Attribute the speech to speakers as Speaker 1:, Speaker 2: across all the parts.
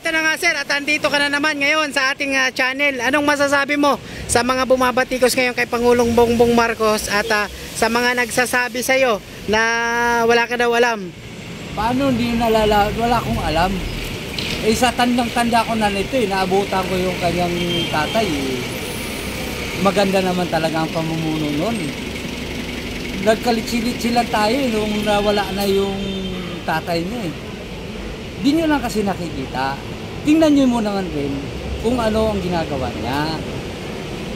Speaker 1: ito na nga sir, at andito ka na naman ngayon sa ating channel. Anong masasabi mo sa mga bumabatikos ngayon kay Pangulong Bongbong Marcos at sa mga nagsasabi sa'yo na wala ka daw alam?
Speaker 2: Paano hindi nalala? Wala akong alam. Eh sa tandang-tanda ko na nito naabutan ko yung kanyang tatay. Maganda naman talaga ang pamumuno nun. Nagkalitsi-litsi lang tayo nung nawala na yung tatay niya eh. Di nyo lang kasi nakikita. Tingnan nyo mo naman rin kung ano ang ginagawa niya.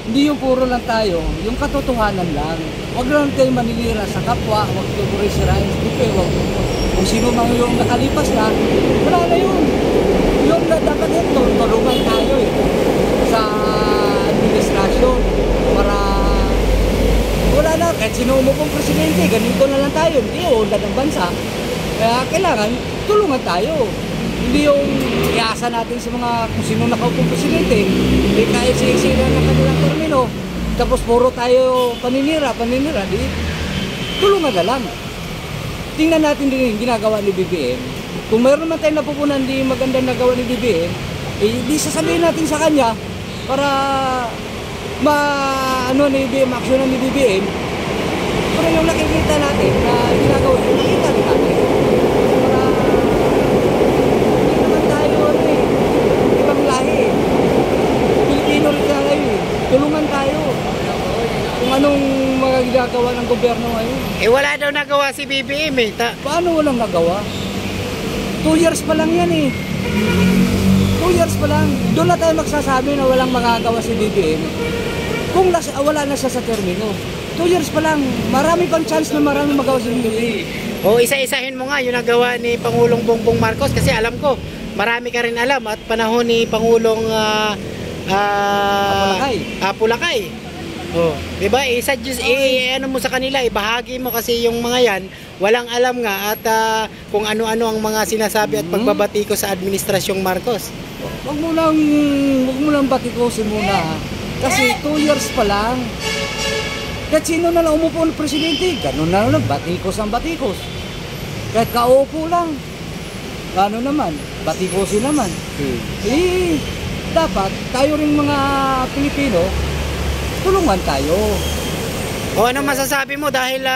Speaker 2: Hindi yung puro lang tayo, yung katotohanan lang. Huwag lang kayo manilira sa kapwa, huwag kayo sirain sa kupe, kung sino mang yung nakalipas na, wala na yun. Yung dapat ito, tulungan tayo eh, sa administrasyon para wala na, kahit sino umupong presidente, ganito na lang tayo, hindi yung unlad ng bansa. Kaya kailangan tulungan tayo. Hindi yung iasa natin sa mga kung sino nakaupong presidente, hindi kahit sila na kanilang termino, tapos puro tayo paninira, di tulungan na lang. Tingnan natin din yung ginagawa ni BBM. Kung mayroon naman tayong napupunan di magandang nagawa ni BBM, eh di sasabihin natin sa kanya para aksyonan ni BBM. Pero yung nakikita natin na ginagawa, nakikita natin. Tulungan tayo kung anong mga ginagawa ng gobyerno ngayon.
Speaker 1: Eh wala daw nagawa si BBM eh.
Speaker 2: Paano walang nagawa? 2 years pa lang yan eh. 2 years pa lang. Doon na tayo magsasabi na walang magagawa si BBM. Kung wala na siya sa termino. 2 years pa lang. Marami pang chance na marami magawa si BBM.
Speaker 1: O isa-isahin mo nga yung nagawa ni Pangulong Bongbong Marcos kasi alam ko marami ka rin alam at panahon ni Pangulong Apulakay. Oh, 'di ba? Ano mo sa kanila, ibahagi mo kasi yung mga 'yan, walang alam nga at kung ano-ano ang mga sinasabi at pagbabati ko sa administrasyong Marcos.
Speaker 2: Wag mo lang batikosin muna. Kasi 2 years pa lang. Kahit sino na lang umupo ng presidente, ganun na lang, batikos ang batikos. Kahit kaupo lang, gano'n naman, batikosin naman. Dapat tayo ring mga Pilipino tulungan tayo.
Speaker 1: O ano masasabi mo dahil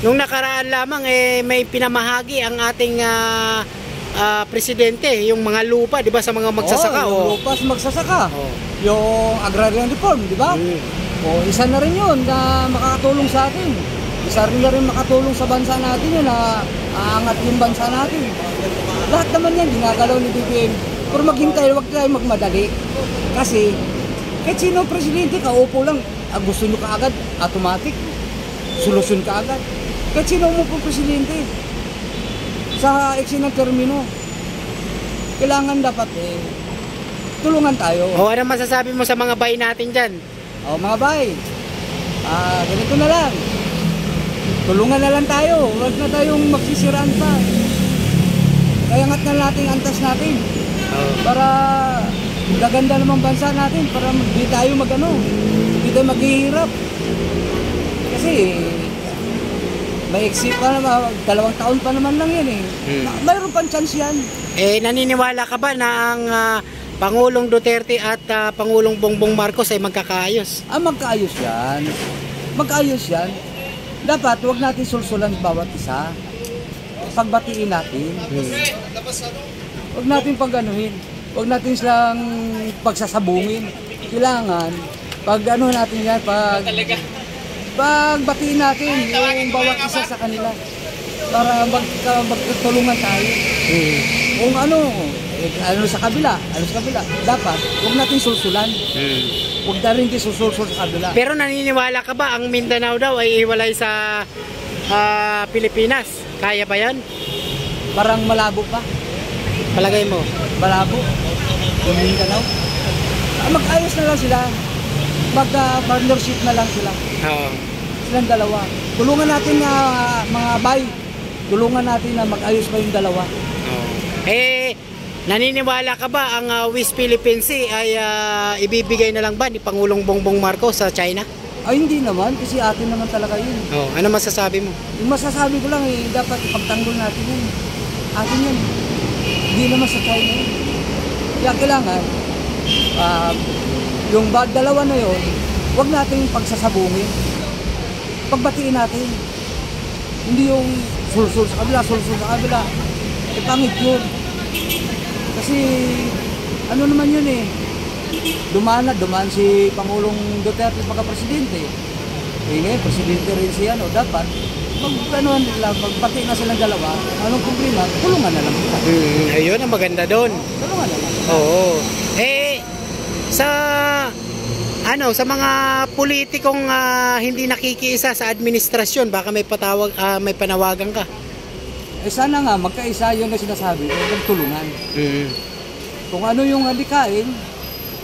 Speaker 1: nung nakaraan lamang may pinamahagi ang ating presidente yung mga lupa, 'di ba, sa mga magsasaka?
Speaker 2: Yung lupa sa magsasaka. Yung agrarian reform, 'di ba? Isa na rin 'yun na makakatulong sa atin. Isa rin na rin makatulong sa bansa natin yun na aangat yung bansa natin. Lahat naman yan ginagalaw ni BBM. Pero maghintay, huwag tayo magmadali. Kasi, kahit sino ang presidente, kaupo lang. Gusto nyo kaagad, automatic. Solusyon kaagad. Kahit sino umupo presidente. Sa eksin ng termino. Kailangan dapat tulungan tayo.
Speaker 1: O ano masasabi mo sa mga bay natin dyan?
Speaker 2: Mga bay. Ganito na lang. Tulungan na lang tayo. Huwag na tayong magsisiraan pa. Kaya angat na natin antas natin. Para gaganda namang bansa natin. Para hindi tayo hindi tayo maghihirap. Kasi may exit pa naman. 2 taon pa naman lang yan eh. Mayroon pang chance yan.
Speaker 1: Naniniwala ka ba na ang Pangulong Duterte at Pangulong Bongbong Marcos ay magkakaayos?
Speaker 2: Magkaayos yan. Magkaayos yan. Dapat huwag natin sulsulan bawat isa. Pagbatiin natin. Huwag natin pagganuhin. Huwag natin silang pagsasabungin. Kailangan natin yan, pagbatiin natin yung bawat isa sa kanila. Para magtulungan tayo. Kung ano sa kabila, dapat huwag natin sulsulan. Huwag na rin susulsul sa kabila.
Speaker 1: Pero naniniwala ka ba ang Mindanao daw ay iwalay sa Pilipinas? Kaya ba yan?
Speaker 2: Parang malabo pa.
Speaker 1: Palagay mo?
Speaker 2: Malabo. Yung Mindanao. Mag-ayos na lang sila. Mag-partnership na lang sila. Silang dalawa. Tulungan natin na mga bay. Tulungan natin na mag-ayos pa yung dalawa.
Speaker 1: Naniniwala ka ba ang West Philippine Sea ay ibibigay na lang ba ni Pangulong Bongbong Marcos sa China?
Speaker 2: Ay hindi naman, kasi atin naman talaga yun.
Speaker 1: Ano masasabi mo?
Speaker 2: Yung masasabi ko lang dapat ipagtanggol natin yun. Atin yun. Hindi naman sa China yun. Kaya kailangan, yung dalawa na yon, huwag nating pagsasabungin. Pagbatiin natin. Hindi yung sulsul sa kabila, sulsul sa kabila. Pangit yun. Kasi, ano naman yun eh. Dumaan si Pangulong Duterte pagka-presidente. Ngayon, presidente rin siya, dapat magbati na silang dalawa, anong problema, tulungan na lang kita.
Speaker 1: Ayun ang maganda doon.
Speaker 2: Tulungan na lang kita.
Speaker 1: Oo. Sa mga politikong hindi nakikiisa sa administrasyon, baka may panawagan ka.
Speaker 2: Sana nga, magkaisa yun na sinasabi, huwag tulungan. Kung ano yung halikain,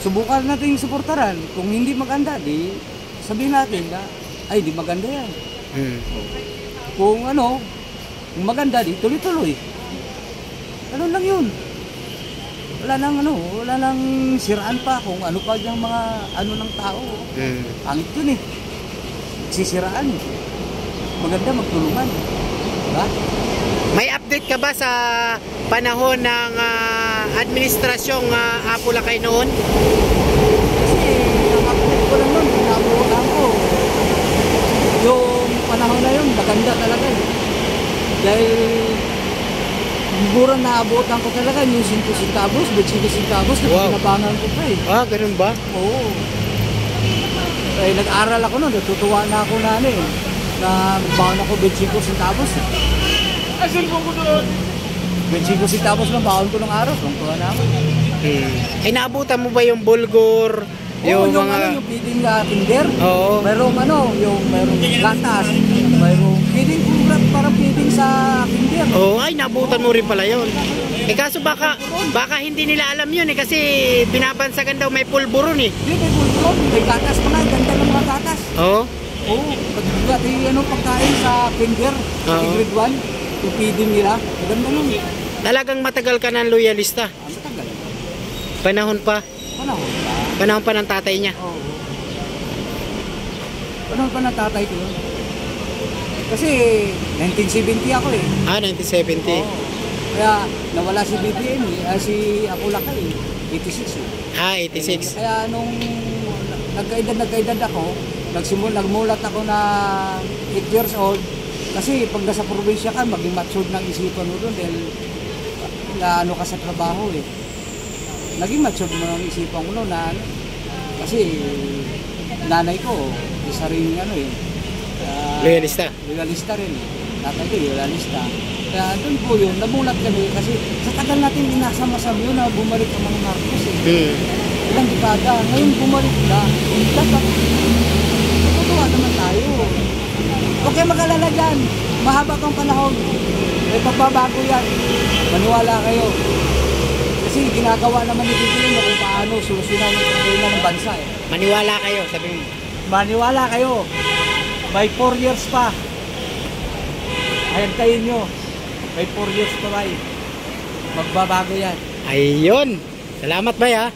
Speaker 2: subukan natin suportaran. Kung hindi maganda, di sabihin natin na, ay, di maganda yan. Kung maganda, di tuloy-tuloy. Ano lang yun. Wala nang siraan pa kung ano pa yung mga ng tao. Pangit yun eh. Sisiraan. Maganda magtulungan. Diba?
Speaker 1: May update ka ba sa panahon ng administrasyong Apo Lakay noon?
Speaker 2: Kasi ang update ko lang nun, pinabuhan ko. Yung panahon na yun, maganda talaga eh. Dahil murang naabutan ko talaga yung 5 centavos, 25 centavos na pinabangan ko pa eh.
Speaker 1: Ganun ba?
Speaker 2: Oo. Nag-aral ako nun, natutuwa na ako na baon ako 25 centavos. Asin po ko doon. 25 centavos lang baon ko ng araw, tuwa na ako.
Speaker 1: Naabutan mo ba yung bulgur?
Speaker 2: Yung feeding kinder.
Speaker 1: Oo.
Speaker 2: Merong gatas. Merong feeding parang feeding sa kinder.
Speaker 1: Naabutan mo rin pala yun. Kaso baka hindi nila alam yun kasi binabansagan daw may pulburon eh.
Speaker 2: Hindi, may pulburon. May gatas pa nga, ganda ng mga gatas.
Speaker 1: Oo.
Speaker 2: Pagkain sa kinder, grade 1, yung feeding nila, maganda nun.
Speaker 1: Talagang matagal ka ng loyalista.
Speaker 2: Matagal.
Speaker 1: Panahon pa? Panahon pa ng tatay niya?
Speaker 2: Oo. Panahon pa ng tatay ko yun. Kasi 1970 ako eh.
Speaker 1: 1970.
Speaker 2: Oo. Kaya nawala si BBM si Apo Lakay 86 eh.
Speaker 1: 86.
Speaker 2: Kaya nung nagkaedad ako, nagmulat ako na 8 years old. Kasi pag nasa probinsya ka, maging matured ng isipan mo doon dahil ka sa trabaho eh. Naging matured mo ng isipan mo noon kasi nanay ko, isa rin loyalista rin. Tatay ko, loyalista. Kaya doon po yun, namulat kami kasi sa tagal natin inasama-sama yun na bumalik ang mga Marcos eh. Ilang dekada, ngayon bumalik na. Dapat, natutuwa naman tayo. Huwag kayo mag-alala dyan. Mahaba kang panahon. May pagbabago yan. Maniwala kayo. Kasi ginagawa naman ni Bibili na kung paano solusyonan yung problema ng bansa eh.
Speaker 1: Maniwala kayo, sabi mo.
Speaker 2: Maniwala kayo. May 4 years pa. Ayan kayo nyo. May 4 years pa ba eh. Magbabago yan.
Speaker 1: Ayun. Salamat ba ya?